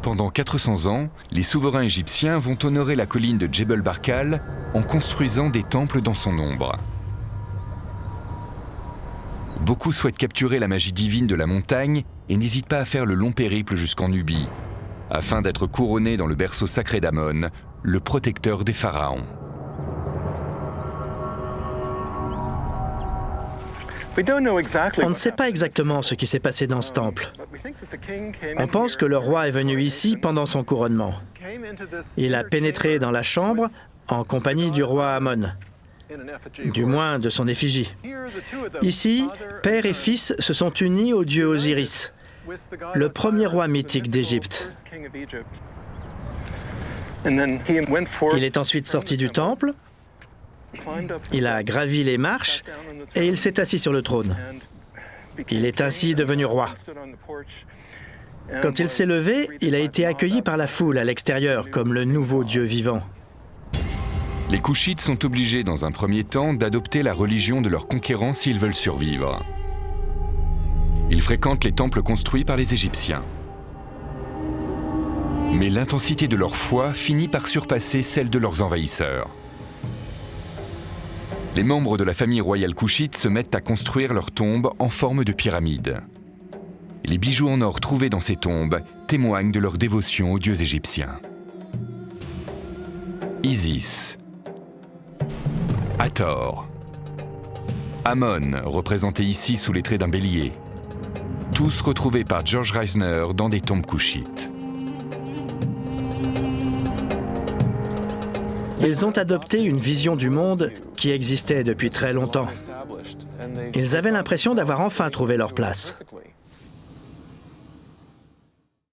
Pendant 400 ans, les souverains égyptiens vont honorer la colline de Djebel Barkal en construisant des temples dans son ombre. Beaucoup souhaitent capturer la magie divine de la montagne et n'hésitent pas à faire le long périple jusqu'en Nubie, afin d'être couronnés dans le berceau sacré d'Amon, le protecteur des pharaons. On ne sait pas exactement ce qui s'est passé dans ce temple. On pense que le roi est venu ici pendant son couronnement. Il a pénétré dans la chambre en compagnie du roi Amon, du moins de son effigie. Ici, père et fils se sont unis au dieu Osiris, le premier roi mythique d'Égypte. Il est ensuite sorti du temple, il a gravi les marches et il s'est assis sur le trône. Il est ainsi devenu roi. Quand il s'est levé, il a été accueilli par la foule à l'extérieur comme le nouveau dieu vivant. Les Koushites sont obligés dans un premier temps d'adopter la religion de leurs conquérants s'ils veulent survivre. Ils fréquentent les temples construits par les Égyptiens. Mais l'intensité de leur foi finit par surpasser celle de leurs envahisseurs. Les membres de la famille royale couchite se mettent à construire leurs tombes en forme de pyramide. Les bijoux en or trouvés dans ces tombes témoignent de leur dévotion aux dieux égyptiens. Isis, Hathor, Amon, représenté ici sous les traits d'un bélier, tous retrouvés par George Reisner dans des tombes couchites. Ils ont adopté une vision du monde qui existait depuis très longtemps. Ils avaient l'impression d'avoir enfin trouvé leur place.